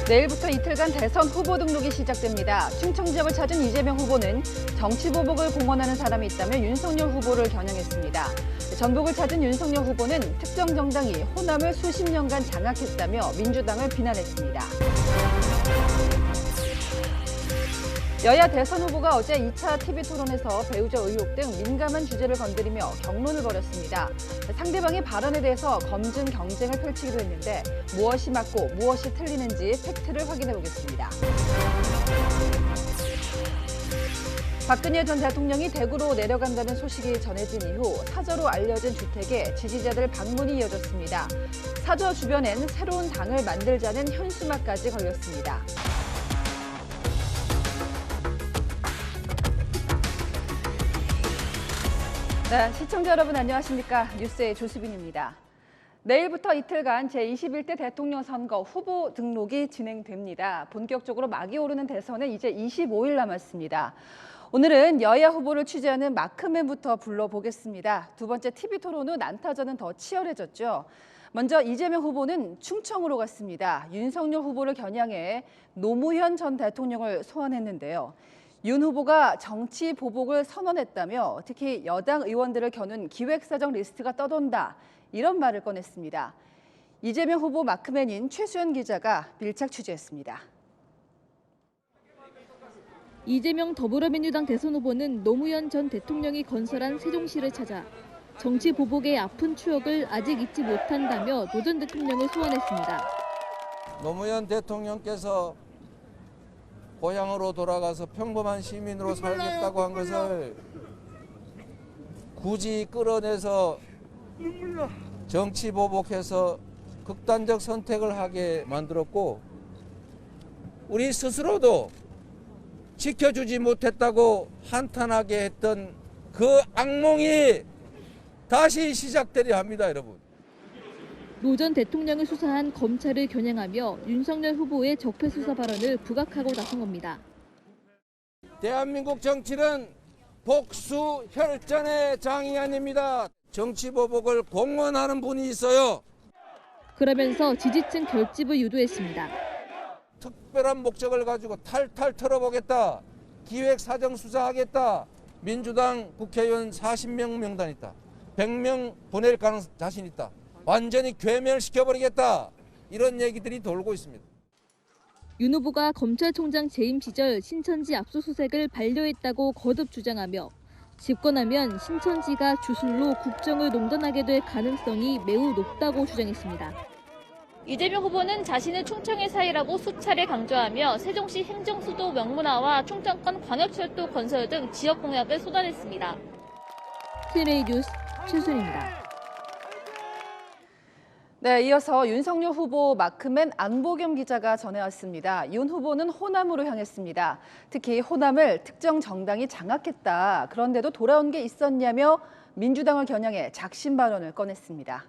내일부터 이틀간 대선 후보 등록이 시작됩니다. 충청 지역을 찾은 이재명 후보는 정치 보복을 공언하는 사람이 있다며 윤석열 후보를 겨냥했습니다. 전북을 찾은 윤석열 후보는 특정 정당이 호남을 수십 년간 장악했다며 민주당을 비난했습니다. 여야 대선 후보가 어제 2차 TV토론에서 배우자 의혹 등 민감한 주제를 건드리며 격론을 벌였습니다. 상대방의 발언에 대해서 검증 경쟁을 펼치기도 했는데 무엇이 맞고 무엇이 틀리는지 팩트를 확인해 보겠습니다. 박근혜 전 대통령이 대구로 내려간다는 소식이 전해진 이후 사저로 알려진 주택에 지지자들 방문이 이어졌습니다. 사저 주변엔 새로운 당을 만들자는 현수막까지 걸렸습니다. 네, 시청자 여러분 안녕하십니까? 뉴스의 조수빈입니다. 내일부터 이틀간 제21대 대통령 선거 후보 등록이 진행됩니다. 본격적으로 막이 오르는 대선은 이제 25일 남았습니다. 오늘은 여야 후보를 취재하는 마크맨부터 불러보겠습니다. 두 번째 TV토론 후 난타전은 더 치열해졌죠. 먼저 이재명 후보는 충청으로 갔습니다. 윤석열 후보를 겨냥해 노무현 전 대통령을 소환했는데요. 윤 후보가 정치 보복을 선언했다며 특히 여당 의원들을 겨눈 기획사정 리스트가 떠돈다, 이런 말을 꺼냈습니다. 이재명 후보 마크맨인 최수연 기자가 밀착 취재했습니다. 이재명 더불어민주당 대선 후보는 노무현 전 대통령이 건설한 세종시를 찾아 정치 보복의 아픈 추억을 아직 잊지 못한다며 노 전 대통령을 소환했습니다. 노무현 대통령께서 고향으로 돌아가서 평범한 시민으로 살겠다고 한 것을 굳이 끌어내서 정치 보복해서 극단적 선택을 하게 만들었고, 우리 스스로도 지켜주지 못했다고 한탄하게 했던 그 악몽이 다시 시작되려 합니다, 여러분. 노 전 대통령을 수사한 검찰을 겨냥하며 윤석열 후보의 적폐 수사 발언을 부각하고 나선 겁니다. 대한민국 정치는 복수 혈전의 장이 아닙니다. 정치 보복을 공언하는 분이 있어요. 그러면서 지지층 결집을 유도했습니다. 특별한 목적을 가지고 탈탈 털어보겠다. 기획사정 수사하겠다. 민주당 국회의원 40명 명단 있다. 100명 보낼 자신 있다. 완전히 괴멸시켜버리겠다. 이런 얘기들이 돌고 있습니다. 윤 후보가 검찰총장 재임 시절 신천지 압수수색을 반려했다고 거듭 주장하며 집권하면 신천지가 주술로 국정을 농단하게 될 가능성이 매우 높다고 주장했습니다. 이재명 후보는 자신은 충청의 사이라고 수차례 강조하며 세종시 행정수도 명문화와 충청권 광역철도 건설 등 지역 공약을 쏟아냈습니다. TNA 뉴스 최순입니다. 네, 이어서 윤석열 후보 마크맨 안보겸 기자가 전해왔습니다. 윤 후보는 호남으로 향했습니다. 특히 호남을 특정 정당이 장악했다. 그런데도 돌아온 게 있었냐며 민주당을 겨냥해 작심 발언을 꺼냈습니다.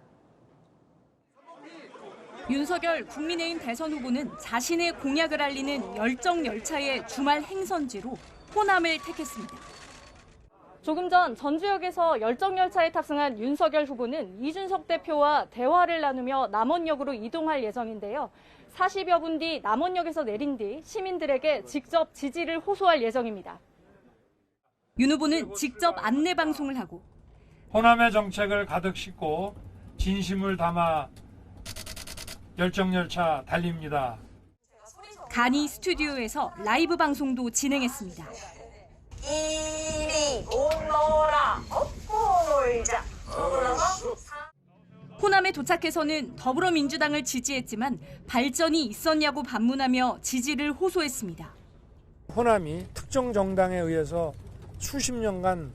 윤석열 국민의힘 대선 후보는 자신의 공약을 알리는 열정 열차의 주말 행선지로 호남을 택했습니다. 조금 전 전주역에서 열정열차에 탑승한 윤석열 후보는 이준석 대표와 대화를 나누며 남원역으로 이동할 예정인데요. 40여 분 뒤 남원역에서 내린 뒤 시민들에게 직접 지지를 호소할 예정입니다. 윤 후보는 직접 안내 방송을 하고 호남의 정책을 가득 싣고 진심을 담아 열정열차 달립니다. 간이 스튜디오에서 라이브 방송도 진행했습니다. 이리 오너라 업고 놀자. 호남에 도착해서는 더불어민주당을 지지했지만 발전이 있었냐고 반문하며 지지를 호소했습니다. 호남이 특정 정당에 의해서 수십 년간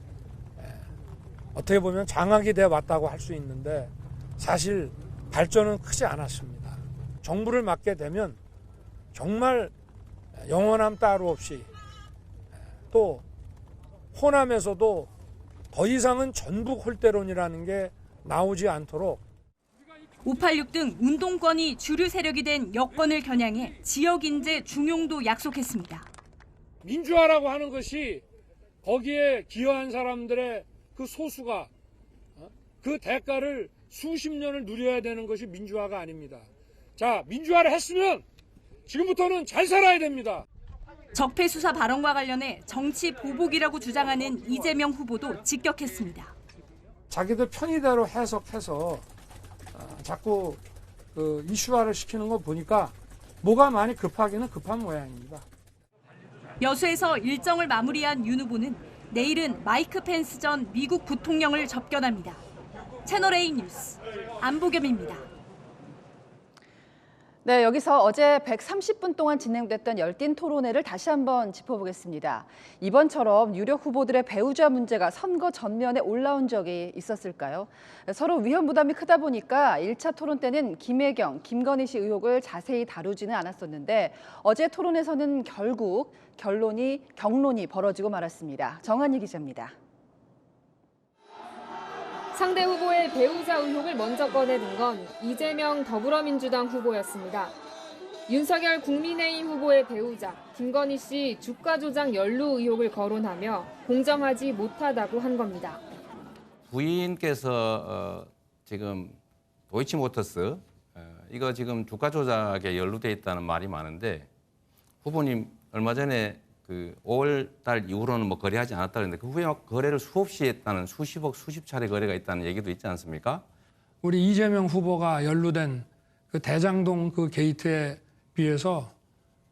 어떻게 보면 장악이 되어 왔다고 할 수 있는데 사실 발전은 크지 않았습니다. 정부를 맡게 되면 정말 영원함 따로 없이 또 호남에서도 더 이상은 전북 홀대론이라는 게 나오지 않도록 586 등 운동권이 주류 세력이 된 여권을 겨냥해 지역 인재 중용도 약속했습니다. 민주화라고 하는 것이 거기에 기여한 사람들의 그 소수가 그 대가를 수십 년을 누려야 되는 것이 민주화가 아닙니다. 자, 민주화를 했으면 지금부터는 잘 살아야 됩니다. 적폐 수사 발언과 관련해 정치 보복이라고 주장하는 이재명 후보도 직격했습니다. 자기들 편의대로 해석해서 자꾸 그 이슈화를 시키는 거 보니까 뭐가 많이 급하기는 급한 모양입니다. 여수에서 일정을 마무리한 윤 후보는 내일은 마이크 펜스 전 미국 부통령을 접견합니다. 채널A 뉴스 안보겸입니다. 네, 여기서 어제 130분 동안 진행됐던 열띤 토론회를 다시 한번 짚어보겠습니다. 이번처럼 유력 후보들의 배우자 문제가 선거 전면에 올라온 적이 있었을까요? 서로 위험 부담이 크다 보니까 1차 토론 때는 김혜경, 김건희 씨 의혹을 자세히 다루지는 않았었는데 어제 토론에서는 결국 경론이 벌어지고 말았습니다. 정한희 기자입니다. 상대 후보의 배우자 의혹을 먼저 꺼내든 건 이재명 더불어민주당 후보였습니다. 윤석열 국민의힘 후보의 배우자 김건희 씨 주가 조작 연루 의혹을 거론하며 공정하지 못하다고 한 겁니다. 부인께서 지금 도이치모터스 이거 지금 주가 조작에 연루돼 있다는 말이 많은데 후보님 얼마 전에 그 5월 달 이후로는 뭐 거래하지 않았다 그랬는데 그 후에 거래를 수없이 했다는 수십억 수십 차례 거래가 있다는 얘기도 있지 않습니까? 우리 이재명 후보가 연루된 그 대장동 그 게이트에 비해서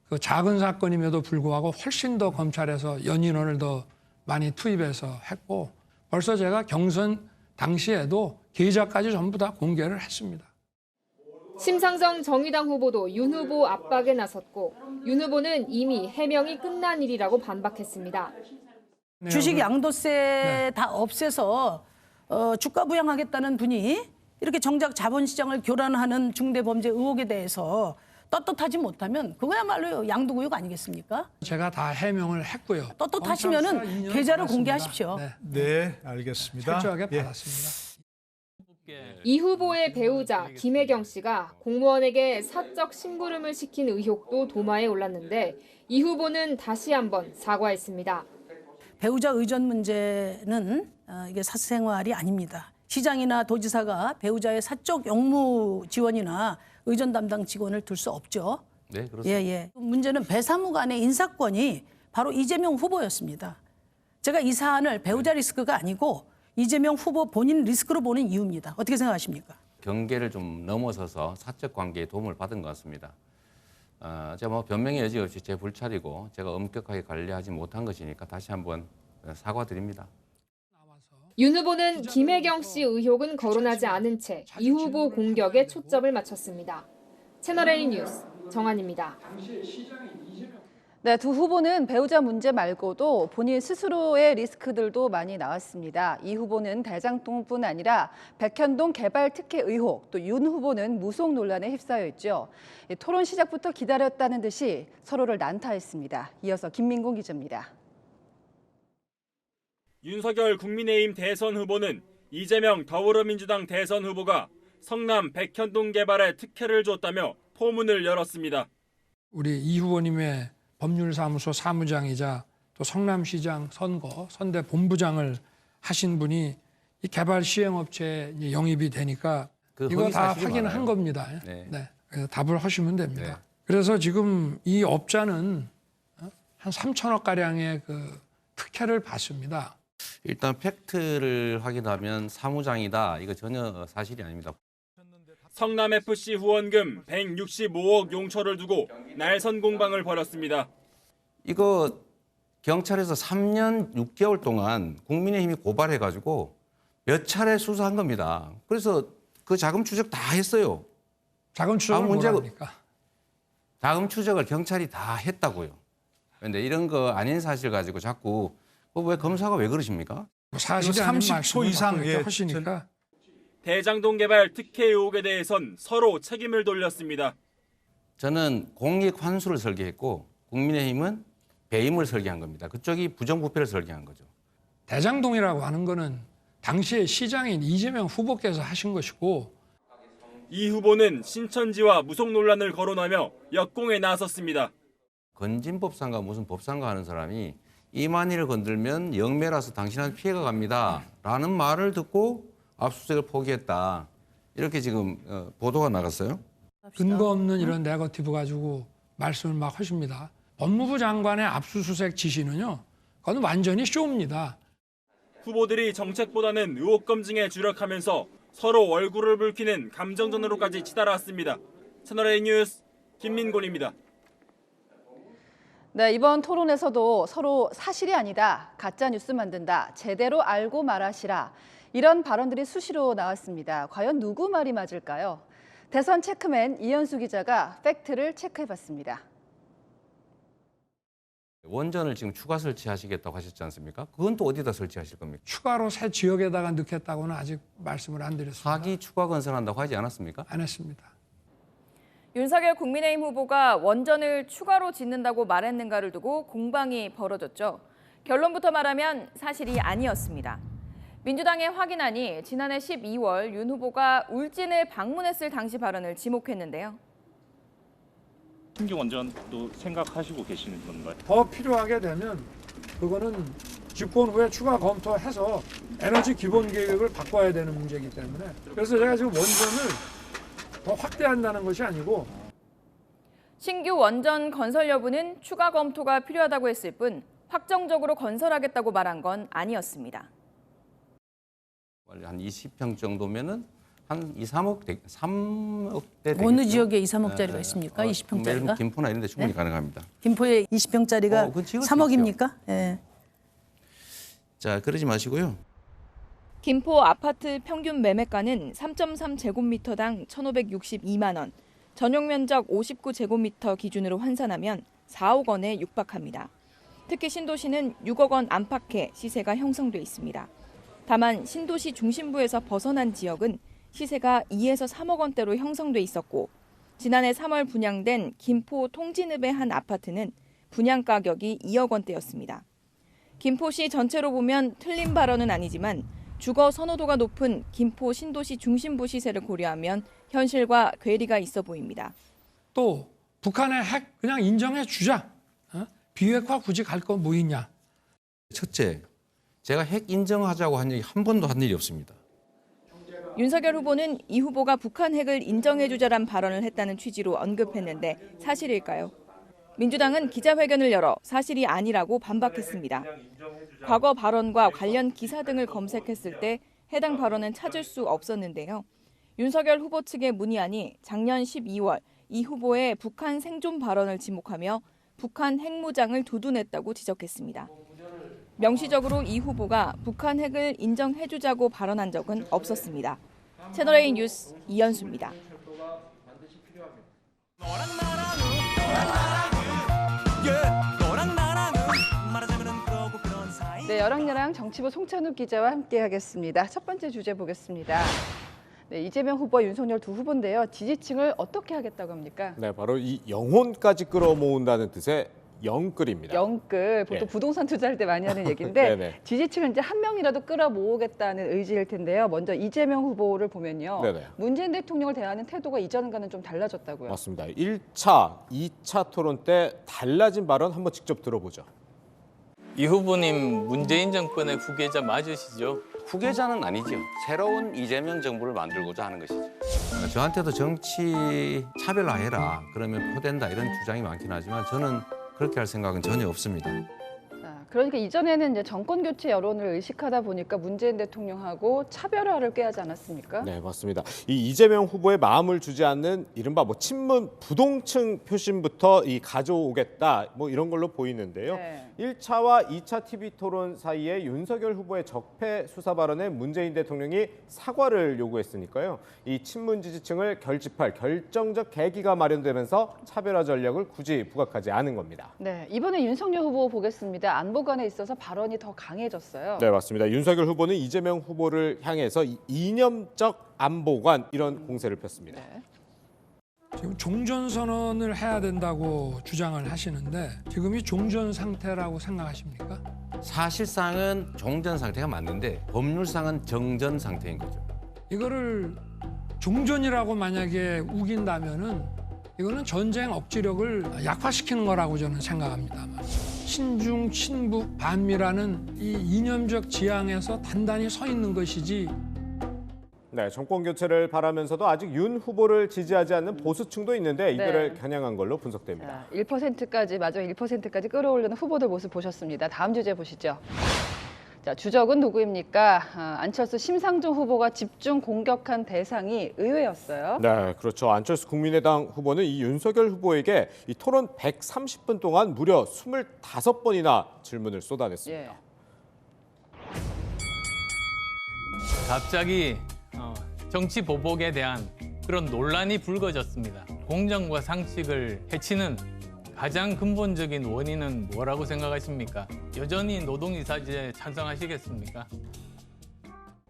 그 작은 사건임에도 불구하고 훨씬 더 검찰에서 연인원을 더 많이 투입해서 했고 벌써 제가 경선 당시에도 계좌까지 전부 다 공개를 했습니다. 심상정 정의당 후보도 윤 후보 압박에 나섰고 윤 후보는 이미 해명이 끝난 일이라고 반박했습니다. 주식 양도세 다 없애서 주가 부양하겠다는 분이 이렇게 정작 자본시장을 교란하는 중대범죄 의혹에 대해서 떳떳하지 못하면 그거야말로 양도구역 아니겠습니까? 제가 다 해명을 했고요. 떳떳하시면은 계좌를 공개하십시오. 네, 알겠습니다. 철저하게 예. 받았습니다. 이 후보의 배우자 김혜경 씨가 공무원에게 사적 심부름을 시킨 의혹도 도마에 올랐는데 이 후보는 다시 한번 사과했습니다. 배우자 의존 문제는 이게 사생활이 아닙니다. 시장이나 도지사가 배우자의 사적 영무 지원이나 의존 담당 직원을 둘 수 없죠. 네, 그렇습니다. 예. 문제는 배사무 간의 인사권이 바로 이재명 후보였습니다. 제가 이 사안을 배우자 리스크가 아니고 이재명 후보 본인 리스크로 보는 이유입니다. 어떻게 생각하십니까? 경계를 좀 넘어서서 사적 관계에 도움을 받은 것 같습니다. 제가 뭐 변명의 여지 없이 제 불찰이고 제가 엄격하게 관리하지 못한 것이니까 다시 한번 사과드립니다. 윤 후보는 김혜경 씨 의혹은 거론하지 않은 채 이 후보 공격에 초점을 맞췄습니다. 채널A 뉴스 정한입니다. 네, 두 후보는 배우자 문제 말고도 본인 스스로의 리스크들도 많이 나왔습니다. 이 후보는 대장동뿐 아니라 백현동 개발 특혜 의혹, 또 윤 후보는 무속 논란에 휩싸여 있죠. 토론 시작부터 기다렸다는 듯이 서로를 난타했습니다. 이어서 김민공 기자입니다. 윤석열 국민의힘 대선 후보는 이재명 더불어민주당 대선 후보가 성남 백현동 개발에 특혜를 줬다며 포문을 열었습니다. 우리 이 후보님의 법률사무소 사무장이자 또 성남시장 선대 본부장을 하신 분이 이 개발 시행업체에 영입이 되니까 이거 다 확인한 겁니다. 네. 그래서 답을 하시면 됩니다. 네. 그래서 지금 이 업자는 한 3천억 가량의 그 특혜를 받습니다. 일단 팩트를 확인하면 사무장이다. 이거 전혀 사실이 아닙니다. 성남FC 후원금 165억 용처를 두고 날선 공방을 벌였습니다. 이거 경찰에서 3년 6개월 동안 국민의힘이 고발해가지고 몇 차례 수사한 겁니다. 그래서 그 자금 추적 다 했어요. 자금 추적을 뭐랍니까? 자금 추적을 경찰이 다 했다고요. 그런데 이런 거 아닌 사실 가지고 자꾸 왜 검사가 왜 그러십니까? 사실이 아닌 30초 이상 하시니까. 대장동 개발 특혜 의혹에 대해선 서로 책임을 돌렸습니다. 저는 공익 환수를 설계했고 국민의힘은 배임을 설계한 겁니다. 그쪽이 부정부패를 설계한 거죠. 대장동이라고 하는 거는 당시에 시장인 이재명 후보께서 하신 것이고 이 후보는 신천지와 무속 논란을 거론하며 역공에 나섰습니다. 건진법상과 무슨 법상과 하는 사람이 이만희를 건들면 영매라서 당신한테 피해가 갑니다. 라는 말을 듣고 압수수색을 포기했다. 이렇게 지금 보도가 나갔어요. 근거 없는 이런 네거티브 가지고 말씀을 막 하십니다. 법무부 장관의 압수수색 지시는요, 그건 완전히 쇼입니다. 후보들이 정책보다는 의혹 검증에 주력하면서 서로 얼굴을 붉히는 감정전으로까지 치달았습니다. 채널A 뉴스 김민곤입니다. 네, 이번 토론에서도 서로 사실이 아니다, 가짜 뉴스 만든다, 제대로 알고 말하시라, 이런 발언들이 수시로 나왔습니다. 과연 누구 말이 맞을까요? 대선 체크맨 이현수 기자가 팩트를 체크해봤습니다. 원전을 지금 추가 설치하시겠다고 하셨지 않습니까? 그건 또 어디다 설치하실 겁니까? 추가로 새 지역에다가 넣겠다고는 아직 말씀을 안 드렸습니다. 4기 추가 건설한다고 하지 않았습니까? 안 했습니다. 윤석열 국민의힘 후보가 원전을 추가로 짓는다고 말했는가를 두고 공방이 벌어졌죠. 결론부터 말하면 사실이 아니었습니다. 민주당에 확인하니 지난해 12월 윤 후보가 울진을 방문했을 당시 발언을 지목했는데요. 신규 원전도 생각하시고 계시는 건가요? 더 필요하게 되면 그거는 집권 후에 추가 검토해서 에너지 기본 계획을 바꿔야 되는 문제이기 때문에, 그래서 제가 지금 원전을 더 확대한다는 것이 아니고 신규 원전 건설 여부는 추가 검토가 필요하다고 했을 뿐 확정적으로 건설하겠다고 말한 건 아니었습니다. 한 20평 정도면은 한 3억대 되겠죠. 어느 지역에 2, 3억짜리가 있습니까? 20평짜리가? 김포나 이런 데 충분히 가능합니다. 김포에 20평짜리가 그건 지을 수 3억입니까? 예. 자, 그러지 마시고요. 김포 아파트 평균 매매가는 3.3제곱미터당 1,562만 원, 전용 면적 59제곱미터 기준으로 환산하면 4억 원에 육박합니다. 특히 신도시는 6억 원 안팎의 시세가 형성돼 있습니다. 다만 신도시 중심부에서 벗어난 지역은 시세가 2에서 3억 원대로 형성돼 있었고, 지난해 3월 분양된 김포 통진읍의 한 아파트는 분양 가격이 2억 원대였습니다. 김포시 전체로 보면 틀린 발언은 아니지만 주거 선호도가 높은 김포 신도시 중심부 시세를 고려하면 현실과 괴리가 있어 보입니다. 또 북한의 핵 그냥 인정해 주자. 비핵화 굳이 갈 거 뭐 있냐. 첫째, 제가 핵 인정하자고 한 얘기 한 번도 한 일이 없습니다. 윤석열 후보는 이 후보가 북한 핵을 인정해주자란 발언을 했다는 취지로 언급했는데 사실일까요? 민주당은 기자회견을 열어 사실이 아니라고 반박했습니다. 과거 발언과 관련 기사 등을 검색했을 때 해당 발언은 찾을 수 없었는데요. 윤석열 후보 측에 문의하니 작년 12월 이 후보의 북한 생존 발언을 지목하며 북한 핵무장을 두둔했다고 지적했습니다. 명시적으로 이 후보가 북한 핵을 인정해주자고 발언한 적은 없었습니다. 채널A 뉴스 이현수입니다. 네, 여랑여랑 정치부 송찬욱 기자와 함께하겠습니다. 첫 번째 주제 보겠습니다. 네, 이재명 후보와 윤석열 두 후보인데요. 지지층을 어떻게 하겠다고 합니까? 네, 바로 이 영혼까지 끌어모은다는 뜻의 영끌입니다. 영끌, 보통 부동산 투자할 때 많이 하는 얘기인데 지지층을 이제 한 명이라도 끌어모으겠다는 의지일 텐데요. 먼저 이재명 후보를 보면요. 문재인 대통령을 대하는 태도가 이전과는 좀 달라졌다고요. 맞습니다. 1차, 2차 토론 때 달라진 발언 한번 직접 들어보죠. 이 후보님 문재인 정권의 후계자 맞으시죠? 후계자는 아니죠. 새로운 이재명 정부를 만들고자 하는 것이죠. 저한테도 정치 차별화해라, 그러면 포된다 이런 주장이 많긴 하지만 저는 그렇게 할 생각은 전혀 없습니다. 그러니까 이전에는 이제 정권 교체 여론을 의식하다 보니까 문재인 대통령하고 차별화를 꾀하지 않았습니까? 네, 맞습니다. 이 이재명 후보의 마음을 주지 않는 이른바 친문 부동층 표심부터 가져오겠다 이런 걸로 보이는데요. 1차와 2차 TV 토론 사이에 윤석열 후보의 적폐 수사 발언에 문재인 대통령이 사과를 요구했으니까요. 이 친문 지지층을 결집할 결정적 계기가 마련되면서 차별화 전략을 굳이 부각하지 않은 겁니다. 네, 이번에 윤석열 후보 보겠습니다. 안보관에 있어서 발언이 더 강해졌어요. 네, 맞습니다. 윤석열 후보는 이재명 후보를 향해서 이념적 안보관 이런 공세를 폈습니다. 지금 종전선언을 해야 된다고 주장을 하시는데 지금이 종전 상태라고 생각하십니까? 사실상은 종전 상태가 맞는데 법률상은 정전 상태인 거죠. 이거를 종전이라고 만약에 우긴다면은 이거는 전쟁 억지력을 약화시키는 거라고 저는 생각합니다. 친중, 친북, 반미라는 이 이념적 지향에서 단단히 서 있는 것이지. 네, 정권 교체를 바라면서도 아직 윤 후보를 지지하지 않는 보수층도 있는데 이들을 겨냥한 걸로 분석됩니다. 1%까지 마지막 1%까지 끌어올리는 후보들 모습 보셨습니다. 다음 주제 보시죠. 자, 주적은 누구입니까? 안철수 심상정 후보가 집중 공격한 대상이 의회였어요. 네, 그렇죠. 안철수 국민의당 후보는 이 윤석열 후보에게 이 토론 130분 동안 무려 25번이나 질문을 쏟아냈습니다. 갑자기 정치 보복에 대한 그런 논란이 불거졌습니다. 공정과 상식을 해치는 가장 근본적인 원인은 뭐라고 생각하십니까? 여전히 노동이사제에 찬성하시겠습니까?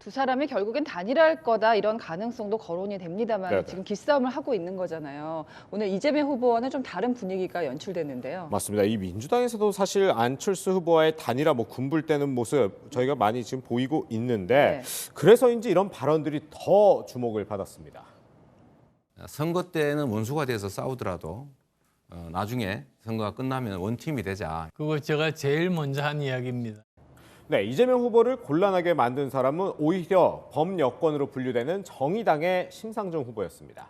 두 사람이 결국엔 단일화할 거다 이런 가능성도 거론이 됩니다만 네네. 지금 기싸움을 하고 있는 거잖아요. 오늘 이재명 후보와는 좀 다른 분위기가 연출됐는데요. 맞습니다. 이 민주당에서도 사실 안철수 후보와의 단일화 군불대는 모습 저희가 많이 지금 보이고 있는데 그래서인지 이런 발언들이 더 주목을 받았습니다. 선거 때는 원수가 돼서 싸우더라도 나중에 선거가 끝나면 원팀이 되자. 그거 제가 제일 먼저 한 이야기입니다. 네, 이재명 후보를 곤란하게 만든 사람은 오히려 범여권으로 분류되는 정의당의 심상정 후보였습니다.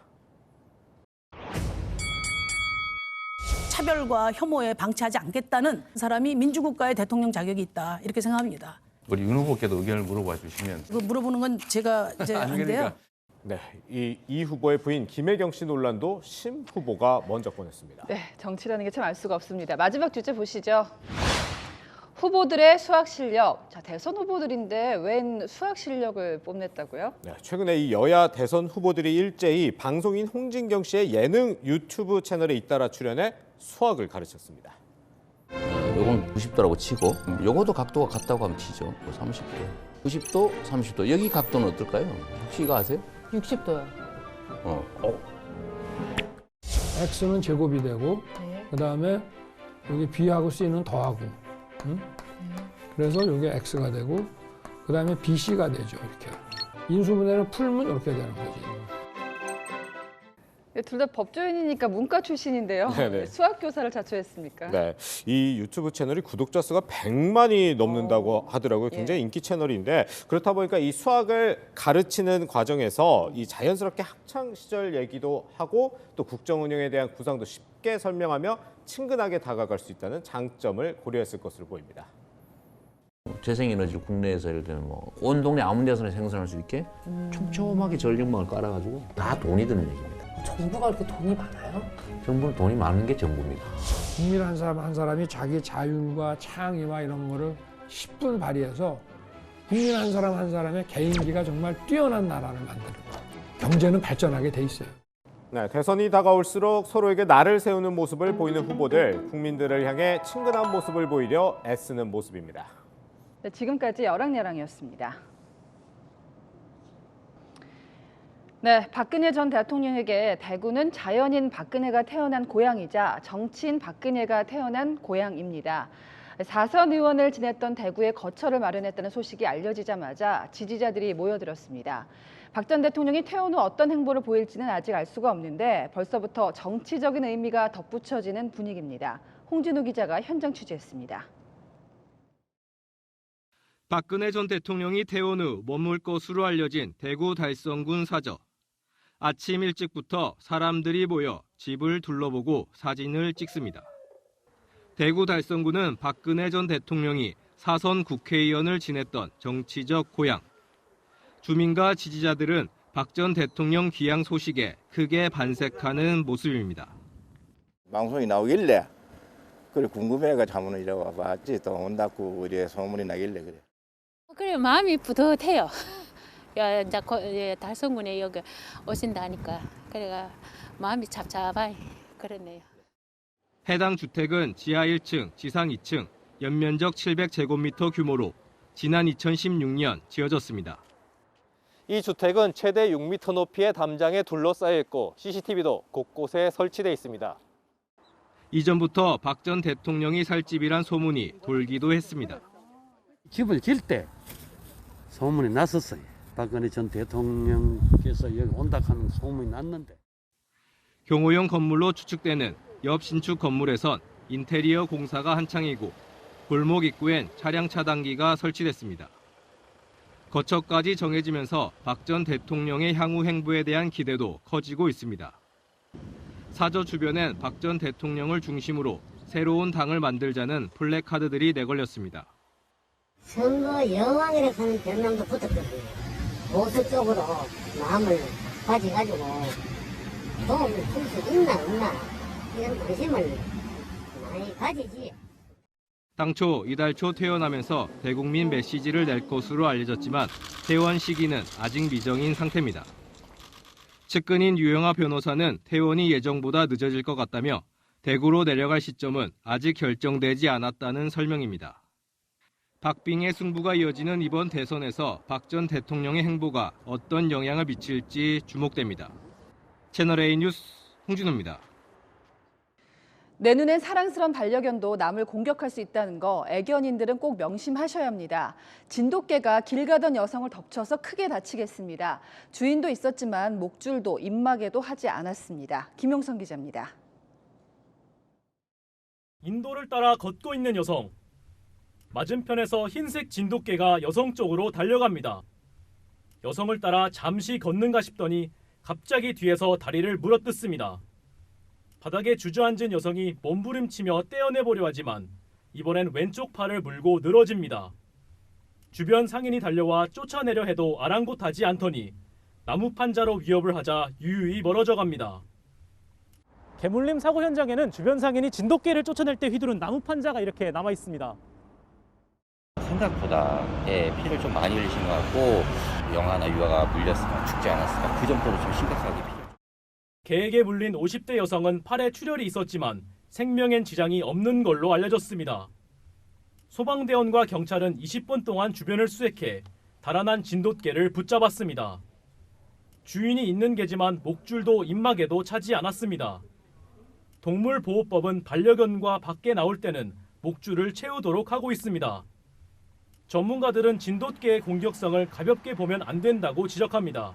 차별과 혐오에 방치하지 않겠다는 사람이 민주국가의 대통령 자격이 있다 이렇게 생각합니다. 우리 윤 후보께도 의견을 물어봐 주시면. 이거 물어보는 건 제가 이제 안 돼요. 네, 이 후보의 부인 김혜경 씨 논란도 심 후보가 먼저 꺼냈습니다. 네, 정치라는 게 참 알 수가 없습니다. 마지막 주제 보시죠. 후보들의 수학 실력. 자, 대선 후보들인데 웬 수학 실력을 뽐냈다고요? 네, 최근에 이 여야 대선 후보들이 일제히 방송인 홍진경 씨의 예능 유튜브 채널에 잇따라 출연해 수학을 가르쳤습니다. 요건 90도라고 치고 요거도 각도가 같다고 하면 치죠. 30도. 90도, 30도. 여기 각도는 어떨까요? 혹시 이거 아세요? 60도요. X는 제곱이 되고 그다음에 여기 B하고 C는 더하고 그래서 이게 X가 되고 그다음에 BC가 되죠. 이렇게. 인수분해를 풀면 이렇게 되는 거지. 둘 다 법조인이니까 문과 출신인데요. 네네. 수학 교사를 자처했습니까? 네, 이 유튜브 채널이 구독자 수가 100만이 넘는다고 하더라고요. 굉장히 인기 채널인데 그렇다 보니까 이 수학을 가르치는 과정에서 이 자연스럽게 학창 시절 얘기도 하고 또 국정 운영에 대한 구상도 쉽게 설명하며 친근하게 다가갈 수 있다는 장점을 고려했을 것으로 보입니다. 재생에너지를 국내에서 예를 들면 온 동네 아무 데서나 생산할 수 있게 촘촘하게 전력망을 깔아가지고 다 돈이 드는 얘기입니다. 정부가 그렇게 돈이 많아요? 정부는 돈이 많은 게 정부입니다. 국민 한 사람 한 사람이 자기 자율과 창의와 이런 거를 10분 발휘해서 국민 한 사람 한 사람의 개인기가 정말 뛰어난 나라를 만드는 거예요. 경제는 발전하게 돼 있어요. 네, 대선이 다가올수록 서로에게 날을 세우는 모습을 보이는 후보들, 국민들을 향해 친근한 모습을 보이려 애쓰는 모습입니다. 네, 지금까지 여랑야랑이었습니다. 네, 박근혜 전 대통령에게 대구는 자연인 박근혜가 태어난 고향이자 정치인 박근혜가 태어난 고향입니다. 4선 의원을 지냈던 대구에 거처를 마련했다는 소식이 알려지자마자 지지자들이 모여들었습니다. 박 전 대통령이 퇴원 후 어떤 행보를 보일지는 아직 알 수가 없는데 벌써부터 정치적인 의미가 덧붙여지는 분위기입니다. 홍진우 기자가 현장 취재했습니다. 박근혜 전 대통령이 퇴원 후 머물 것으로 알려진 대구 달성군 사저. 아침 일찍부터 사람들이 모여 집을 둘러보고 사진을 찍습니다. 대구 달성군은 박근혜 전 대통령이 4선 국회의원을 지냈던 정치적 고향. 주민과 지지자들은 박 전 대통령 귀향 소식에 크게 반색하는 모습입니다. 방송이 나오길래 그래 궁금해가지고 한번 이래 와봤지. 또 온다고 이래 소문이 나길래 그래. 그래 마음이 뿌듯해요. 야, 이제 달성군에 여기 오신다니까 그래가 마음이 잡잡하이 그러네요. 해당 주택은 지하 1층, 지상 2층, 연면적 700제곱미터 규모로 지난 2016년 지어졌습니다. 이 주택은 최대 6m 높이의 담장에 둘러싸여 있고 CCTV도 곳곳에 설치돼 있습니다. 이전부터 박 전 대통령이 살 집이란 소문이 돌기도 했습니다. 집을 질 때 소문이 났었어요. 박근혜 전 대통령께서 여기 온다 하는 소문이 났는데. 경호용 건물로 추측되는 옆 신축 건물에선 인테리어 공사가 한창이고 골목 입구엔 차량 차단기가 설치됐습니다. 거처까지 정해지면서 박 전 대통령의 향후 행보에 대한 기대도 커지고 있습니다. 사저 주변엔 박 전 대통령을 중심으로 새로운 당을 만들자는 플래카드들이 내걸렸습니다. 선거 여왕이라고 하는 별명도 붙었거든요. 보수 쪽으로 마음을 가져가지고 도움을 줄 수 있나 없나 이런 관심을 많이 가지지. 당초 이달 초 퇴원하면서 대국민 메시지를 낼 것으로 알려졌지만 퇴원 시기는 아직 미정인 상태입니다. 측근인 유영하 변호사는 퇴원이 예정보다 늦어질 것 같다며 대구로 내려갈 시점은 아직 결정되지 않았다는 설명입니다. 박빙의 승부가 이어지는 이번 대선에서 박 전 대통령의 행보가 어떤 영향을 미칠지 주목됩니다. 채널A 뉴스 홍진호입니다. 내 눈엔 사랑스런 반려견도 남을 공격할 수 있다는 거 애견인들은 꼭 명심하셔야 합니다. 진돗개가 길 가던 여성을 덮쳐서 크게 다치겠습니다. 주인도 있었지만 목줄도 입마개도 하지 않았습니다. 김용선 기자입니다. 인도를 따라 걷고 있는 여성. 맞은편에서 흰색 진돗개가 여성 쪽으로 달려갑니다. 여성을 따라 잠시 걷는가 싶더니 갑자기 뒤에서 다리를 물어뜯습니다. 바닥에 주저앉은 여성이 몸부림치며 떼어내보려 하지만 이번엔 왼쪽 팔을 물고 늘어집니다. 주변 상인이 달려와 쫓아내려 해도 아랑곳하지 않더니 나무 판자로 위협을 하자 유유히 멀어져 갑니다. 개물림 사고 현장에는 주변 상인이 진돗개를 쫓아낼 때 휘두른 나무 판자가 이렇게 남아 있습니다. 생각보다 피를 좀 많이 흘리신 것 같고 영아나 유아가 물렸으면 죽지 않았을까 그 정도로 좀 심각하게 필요해요. 개에게 물린 50대 여성은 팔에 출혈이 있었지만 생명엔 지장이 없는 걸로 알려졌습니다. 소방대원과 경찰은 20분 동안 주변을 수색해 달아난 진돗개를 붙잡았습니다. 주인이 있는 개지만 목줄도 입마개도 차지 않았습니다. 동물보호법은 반려견과 밖에 나올 때는 목줄을 채우도록 하고 있습니다. 전문가들은 진돗개의 공격성을 가볍게 보면 안 된다고 지적합니다.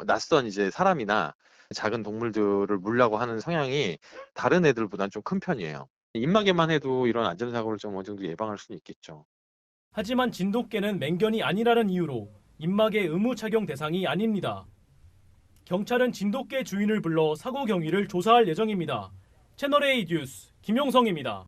낯선 이제 사람이나 작은 동물들을 물려고 하는 성향이 다른 애들보다는 좀 큰 편이에요. 입마개만 해도 이런 안전사고를 좀 어느 정도 예방할 수는 있겠죠. 하지만 진돗개는 맹견이 아니라는 이유로 입마개 의무 착용 대상이 아닙니다. 경찰은 진돗개 주인을 불러 사고 경위를 조사할 예정입니다. 채널A 뉴스 김용성입니다.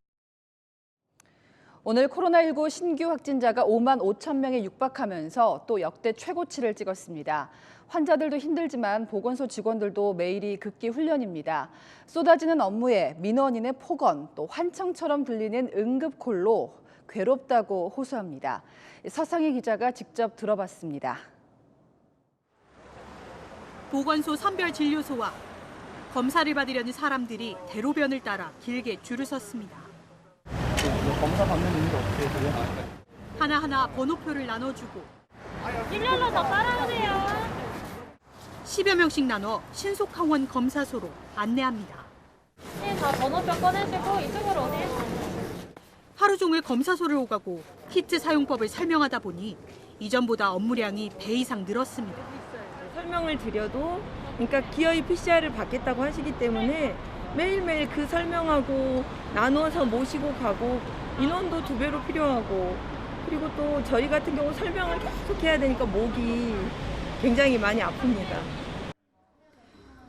오늘 코로나19 신규 확진자가 5만 5천 명에 육박하면서 또 역대 최고치를 찍었습니다. 환자들도 힘들지만 보건소 직원들도 매일이 극기 훈련입니다. 쏟아지는 업무에 민원인의 폭언, 또 환청처럼 들리는 응급콜로 괴롭다고 호소합니다. 서상희 기자가 직접 들어봤습니다. 보건소 선별진료소와 검사를 받으려는 사람들이 대로변을 따라 길게 줄을 섰습니다. 검사 받는 의미가 어떻게 돼요? 하나하나 번호표를 나눠주고 1년로 더 따라오세요. 10여 명씩 나눠 신속항원 검사소로 안내합니다. 네, 다 번호표 꺼내시고 이쪽으로 오세요. 하루 종일 검사소를 오가고 키트 사용법을 설명하다 보니 이전보다 업무량이 배 이상 늘었습니다. 설명을 드려도 그러니까 기어이 PCR을 받겠다고 하시기 때문에 매일매일 그 설명하고 나눠서 모시고 가고 인원도 2배로 필요하고 그리고 또 저희 같은 경우 설명을 계속 해야 되니까 목이 굉장히 많이 아픕니다.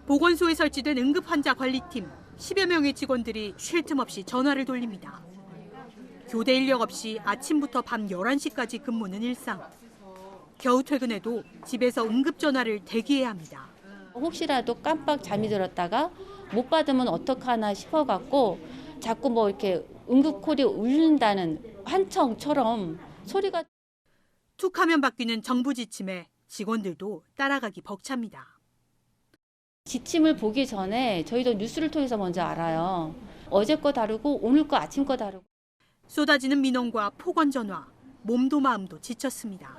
보건소에 설치된 응급환자 관리팀 10여 명의 직원들이 쉴 틈 없이 전화를 돌립니다. 교대 인력 없이 아침부터 밤 11시까지 근무는 일상. 겨우 퇴근해도 집에서 응급전화를 대기해야 합니다. 혹시라도 깜빡 잠이 들었다가 못 받으면 어떡하나 싶어갖고 자꾸 뭐 이렇게 응급콜이 울린다는 환청처럼 소리가 툭 하면 바뀌는 정부 지침에 직원들도 따라가기 벅찹니다. 지침을 보기 전에 저희도 뉴스를 통해서 먼저 알아요. 어제 거 다르고 오늘 거 아침 거 다르고. 쏟아지는 민원과 폭언 전화, 몸도 마음도 지쳤습니다.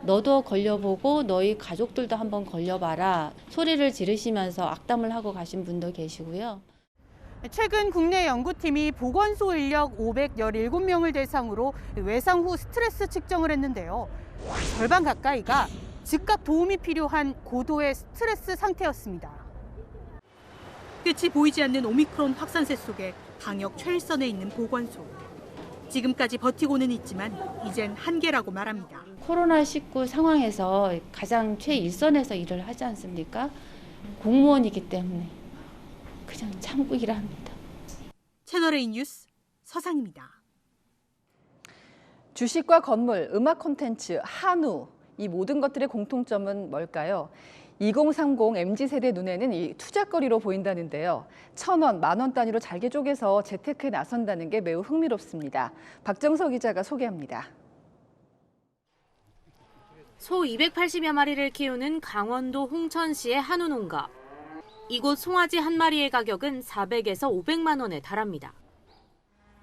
너도 걸려보고 너희 가족들도 한번 걸려봐라. 소리를 지르시면서 악담을 하고 가신 분도 계시고요. 최근 국내 연구팀이 보건소 인력 517명을 대상으로 외상 후 스트레스 측정을 했는데요. 절반 가까이가 즉각 도움이 필요한 고도의 스트레스 상태였습니다. 끝이 보이지 않는 오미크론 확산세 속에 방역 최일선에 있는 보건소. 지금까지 버티고는 있지만 이젠 한계라고 말합니다. 코로나19 상황에서 가장 최일선에서 일을 하지 않습니까? 공무원이기 때문에 그냥 참고 일합니다. 채널A 뉴스 서상입니다. 주식과 건물, 음악 콘텐츠, 한우, 이 모든 것들의 공통점은 뭘까요? 2030 MZ세대 눈에는 이 투자거리로 보인다는데요. 1,000원, 10,000원 단위로 잘게 쪼개서 재테크에 나선다는 게 매우 흥미롭습니다. 박정석 기자가 소개합니다. 소 280여 마리를 키우는 강원도 홍천시의 한우 농가. 이곳 송아지 한 마리의 가격은 400에서 500만 원에 달합니다.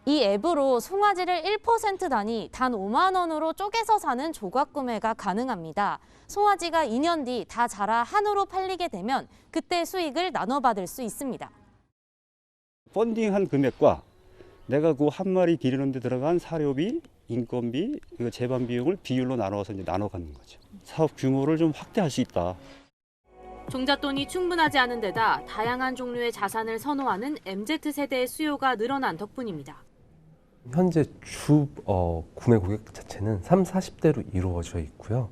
이 앱으로 송아지를 1% 단위 단 5만 원으로 쪼개서 사는 조각 구매가 가능합니다. 송아지가 2년 뒤 다 자라 한우로 팔리게 되면 그때 수익을 나눠받을 수 있습니다. 펀딩한 금액과 내가 그 한 마리 기르는 데 들어간 사료비, 인건비, 재반 비용을 비율로 나눠서 이제 나눠 갖는 거죠. 사업 규모를 좀 확대할 수 있다. 종잣돈이 충분하지 않은 데다 다양한 종류의 자산을 선호하는 MZ세대의 수요가 늘어난 덕분입니다. 현재 주 구매 고객 자체는 30, 40대로 이루어져 있고요.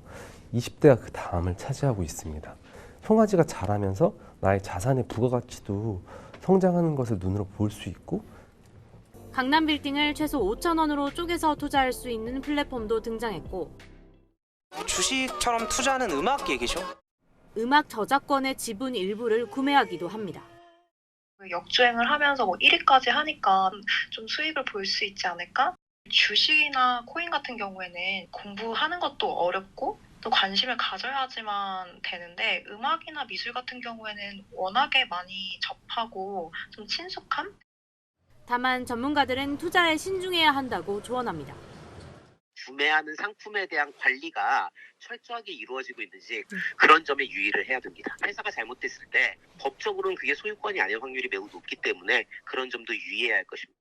20대가 그 다음을 차지하고 있습니다. 송아지가 자라면서 나의 자산의 부가가치도 성장하는 것을 눈으로 볼 수 있고 강남 빌딩을 최소 5천 원으로 쪼개서 투자할 수 있는 플랫폼도 등장했고 주식처럼 투자하는 음악 얘기죠. 음악 저작권의 지분 일부를 구매하기도 합니다. 역주행을 하면서 1위까지 하니까 좀 수익을 볼 수 있지 않을까? 주식이나 코인 같은 경우에는 공부하는 것도 어렵고 또 관심을 가져야지만 되는데 음악이나 미술 같은 경우에는 워낙에 많이 접하고 좀 친숙함? 다만 전문가들은 투자에 신중해야 한다고 조언합니다. 구매하는 상품에 대한 관리가 철저하게 이루어지고 있는지 그런 점에 유의를 해야 됩니다. 회사가 잘못됐을 때 법적으로는 그게 소유권이 아닐 확률이 매우 높기 때문에 그런 점도 유의해야 할 것입니다.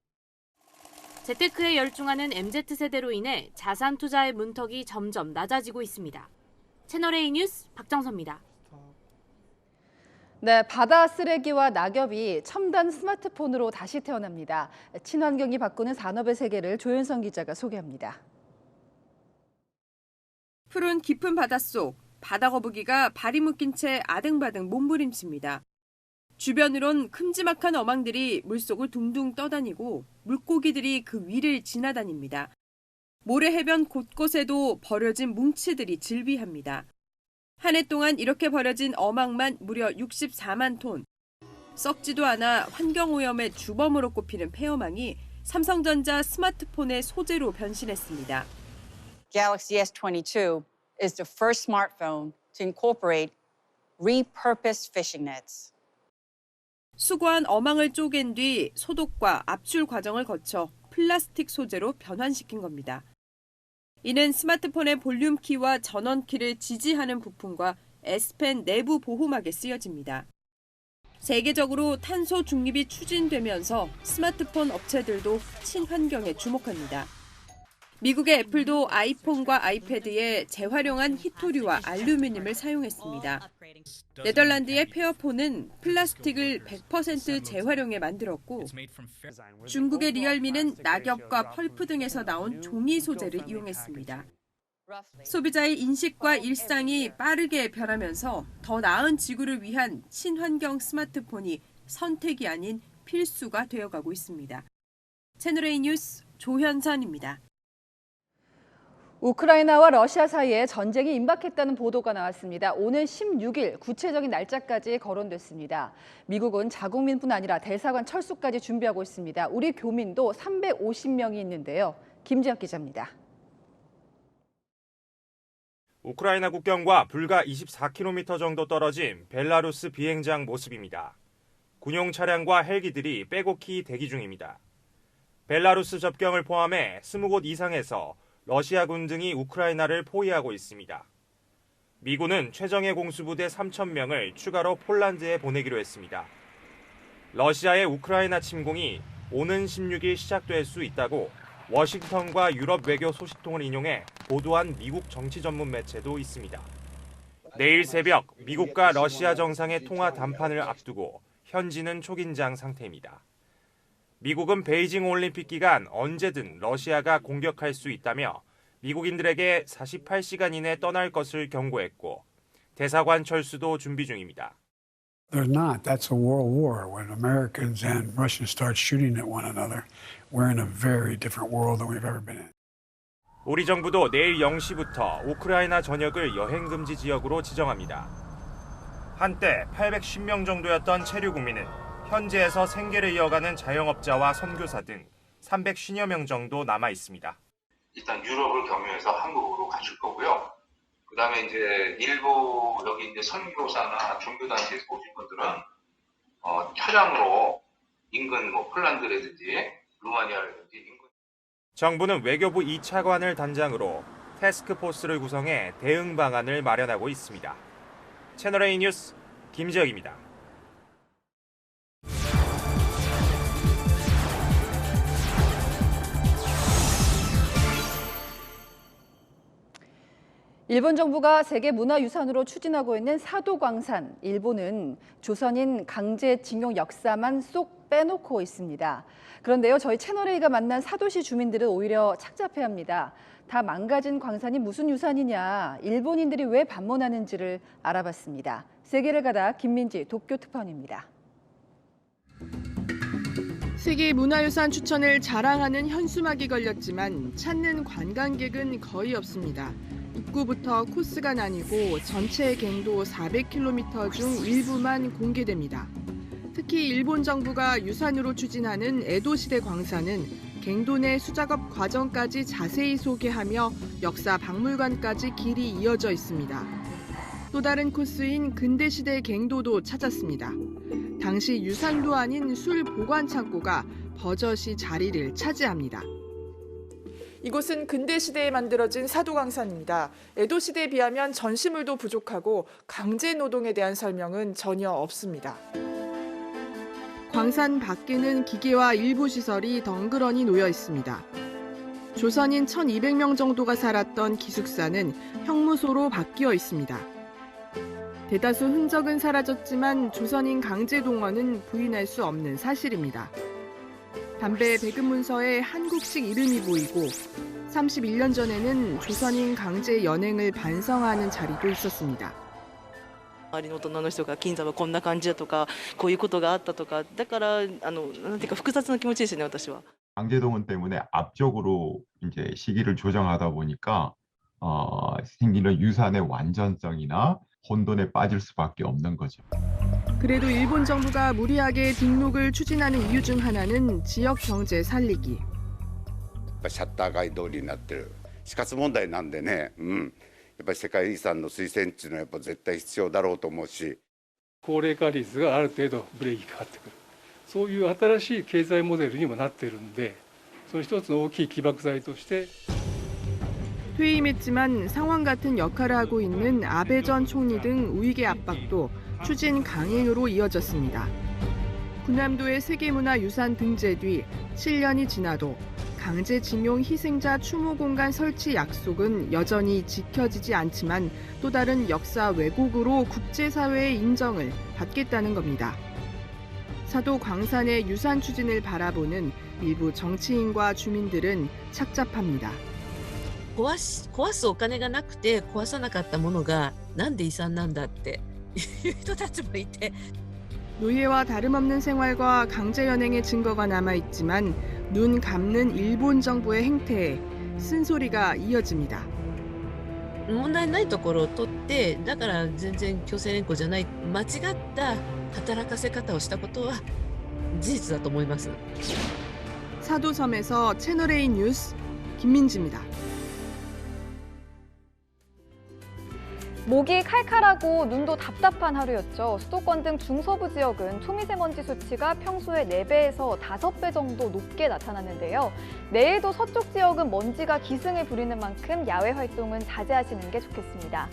재테크에 열중하는 MZ세대로 인해 자산 투자의 문턱이 점점 낮아지고 있습니다. 채널A 뉴스 박정서입니다. 네, 바다 쓰레기와 낙엽이 첨단 스마트폰으로 다시 태어납니다. 친환경이 바꾸는 산업의 세계를 조현성 기자가 소개합니다. 푸른 깊은 바닷속, 바다거북이가 발이 묶인 채 아등바등 몸부림칩니다. 주변으론 큼지막한 어망들이 물속을 둥둥 떠다니고 물고기들이 그 위를 지나다닙니다. 모래 해변 곳곳에도 버려진 뭉치들이 즐비합니다. 한 해 동안 이렇게 버려진 어망만 무려 64만 톤. 썩지도 않아 환경오염의 주범으로 꼽히는 폐어망이 삼성전자 스마트폰의 소재로 변신했습니다. Galaxy S22 is the first smartphone to incorporate repurposed fishing nets. 수거한 어망을 쪼갠 뒤 소독과 압출 과정을 거쳐 플라스틱 소재로 변환시킨 겁니다. 이는 스마트폰의 볼륨 키와 전원 키를 지지하는 부품과 S펜 내부 보호막에 쓰여집니다. 세계적으로 탄소 중립이 추진되면서 스마트폰 업체들도 친환경에 주목합니다. 미국의 애플도 아이폰과 아이패드에 재활용한 희토류와 알루미늄을 사용했습니다. 네덜란드의 페어폰은 플라스틱을 100% 재활용해 만들었고 중국의 리얼미는 낙엽과 펄프 등에서 나온 종이 소재를 이용했습니다. 소비자의 인식과 일상이 빠르게 변하면서 더 나은 지구를 위한 친환경 스마트폰이 선택이 아닌 필수가 되어가고 있습니다. 채널A 뉴스 조현선입니다. 우크라이나와 러시아 사이에 전쟁이 임박했다는 보도가 나왔습니다. 오는 16일 구체적인 날짜까지 거론됐습니다. 미국은 자국민뿐 아니라 대사관 철수까지 준비하고 있습니다. 우리 교민도 350명이 있는데요. 김지혁 기자입니다. 우크라이나 국경과 불과 24km 정도 떨어진 벨라루스 비행장 모습입니다. 군용 차량과 헬기들이 빼곡히 대기 중입니다. 벨라루스 접경을 포함해 20곳 이상에서 러시아군 등이 우크라이나를 포위하고 있습니다. 미군은 최정예 공수부대 3,000명을 추가로 폴란드에 보내기로 했습니다. 러시아의 우크라이나 침공이 오는 16일 시작될 수 있다고 워싱턴과 유럽 외교 소식통을 인용해 보도한 미국 정치 전문 매체도 있습니다. 내일 새벽 미국과 러시아 정상의 통화 담판을 앞두고 현지는 초긴장 상태입니다. 미국은 베이징 올림픽 기간 언제든 러시아가 공격할 수 있다며 미국인들에게 48시간 이내 떠날 것을 경고했고 대사관 철수도 준비 중입니다. There's not. That's a world war. When Americans and Russians start shooting at one another, we're in a very different world than we've ever been in. 우리 정부도 내일 0시부터 우크라이나 전역을 여행금지 지역으로 지정합니다. 한때 810명 정도였던 체류 국민은 현지에서 생계를 이어가는 자영업자와 선교사 등 310여 명 정도 남아 있습니다. 일단 유럽을 경유해서 한국으로 가실 거고요. 그다음에 이제 일부 여기 이제 선교사나 종교단체에서 오신 분들은 차량으로 인근 뭐 폴란드라든지 루마니아라든지 인근. 정부는 외교부 2차관을 단장으로 태스크포스를 구성해 대응 방안을 마련하고 있습니다. 채널A 뉴스 김지혁입니다. 일본 정부가 세계문화유산으로 추진하고 있는 사도광산, 일본은 조선인 강제징용 역사만 쏙 빼놓고 있습니다. 그런데요, 저희 채널A가 만난 사도시 주민들은 오히려 착잡해합니다. 다 망가진 광산이 무슨 유산이냐, 일본인들이 왜 반문하는지를 알아봤습니다. 세계를 가다 김민지 도쿄 특파원입니다. 세계문화유산 추천을 자랑하는 현수막이 걸렸지만 찾는 관광객은 거의 없습니다. 입구부터 코스가 나뉘고 전체 갱도 400km 중 일부만 공개됩니다. 특히 일본 정부가 유산으로 추진하는 에도시대 광산은 갱도 내 수작업 과정까지 자세히 소개하며 역사 박물관까지 길이 이어져 있습니다. 또 다른 코스인 근대시대 갱도도 찾았습니다. 당시 유산도 아닌 술 보관 창고가 버젓이 자리를 차지합니다. 이곳은 근대시대에 만들어진 사도광산입니다. 에도시대에 비하면 전시물도 부족하고 강제노동에 대한 설명은 전혀 없습니다. 광산 밖에는 기계와 일부 시설이 덩그러니 놓여 있습니다. 조선인 1200명 정도가 살았던 기숙사는 형무소로 바뀌어 있습니다. 대다수 흔적은 사라졌지만 조선인 강제 동원은 부인할 수 없는 사실입니다. 담배 배급 문서에 한국식 이름이 보이고 31년 전에는 조선인 강제 연행을 반성하는 자리도 있었습니다. 周りの大人の人が金座はこんな感じだとかこういうことがあったとかだからなんていうか複雑な気持ちですね私は. 강제동원 때문에 압력으로 이제 시기를 조정하다 보니까 생기는 유산의 완전성이나 혼돈에 빠질 수밖에 없는 거죠. 그래도 일본 정부가 무리하게 등록을 추진하는 이유 중 하나는 지역 경제 살리기. シャッター街通りになってる死活問題なんでね、やっぱり世界遺産の推薦っていうのはやっぱ絶対必要だろうと思うし、高齢化率がある程度ブレーキかかってくる、そういう新しい経済モデルにもなっているんで、その一つの大きい起爆剤として。 퇴임했지만 상황 같은 역할을 하고 있는 아베 전 총리 등 우익의 압박도 추진 강행으로 이어졌습니다. 군함도의 세계문화유산 등재 뒤 7년이 지나도 강제징용 희생자 추모 공간 설치 약속은 여전히 지켜지지 않지만 또 다른 역사 왜곡으로 국제사회의 인정을 받겠다는 겁니다. 사도 광산의 유산 추진을 바라보는 일부 정치인과 주민들은 착잡합니다. 壊すお金がなくて壊さなかったものがなんで遺産なんだっていう人たちもいて 노예와 다름없는 생활과 강제 연행의 증거가 남아있지만 눈 감는 일본 정부의 행태에 쓴소리가 이어집니다. 問題ないところを取ってだから全然強制連行じゃない間違った働かせ方をしたことは事実だと思います. 사도섬에서 채널A 뉴스 김민지입니다. 목이 칼칼하고 눈도 답답한 하루였죠. 수도권 등 중서부 지역은 초미세먼지 수치가 평소의 4배에서 5배 정도 높게 나타났는데요. 내일도 서쪽 지역은 먼지가 기승을 부리는 만큼 야외 활동은 자제하시는 게 좋겠습니다.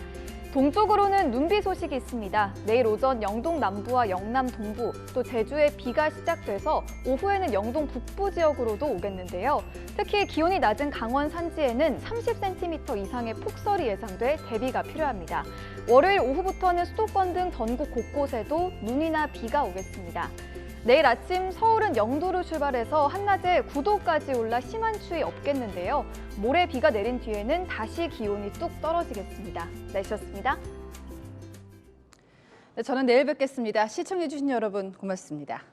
동쪽으로는 눈비 소식이 있습니다. 내일 오전 영동 남부와 영남 동부, 또 제주에 비가 시작돼서 오후에는 영동 북부 지역으로도 오겠는데요. 특히 기온이 낮은 강원 산지에는 30cm 이상의 폭설이 예상돼 대비가 필요합니다. 월요일 오후부터는 수도권 등 전국 곳곳에도 눈이나 비가 오겠습니다. 내일 아침 서울은 0도로 출발해서 한낮에 9도까지 올라 심한 추위 없겠는데요. 모레 비가 내린 뒤에는 다시 기온이 뚝 떨어지겠습니다. 날씨였습니다. 네, 저는 내일 뵙겠습니다. 시청해주신 여러분 고맙습니다.